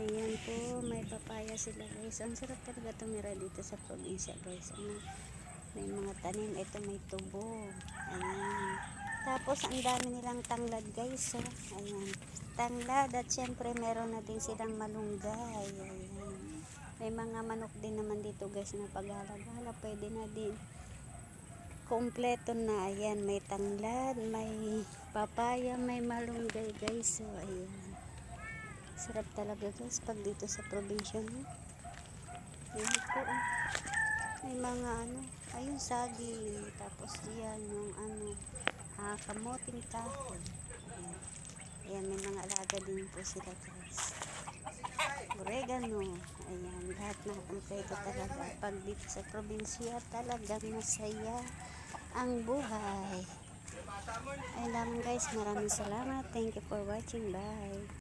Ayan po, may papaya sila guys. Ang sarap talaga tumira dito sa probinsya guys. Ano, may mga tanim. Ito may tubo. Ayan. Tapos ang dami nilang tanglad guys. So, ayan. Tanglad at syempre meron na din silang malunggay. Ayan. May mga manok din naman dito guys na paghala-hala. Pwede na din. Kompleto na. Ayan. May tanglad, may papaya, may malunggay guys. So, ayan. Sarap talaga guys pag dito sa probinsya mo. Ayan po. May mga ano. Ayun saging. Tapos diyan yung ano. Kamoting kahoy. Ayan. Ayan, may mga alaga din po sila guys. Oregano. Ayan, lahat na kompleto talaga. Pag dito sa probinsya talagang masaya ang buhay. Ayun lang guys, maraming salamat. Thank you for watching. Bye.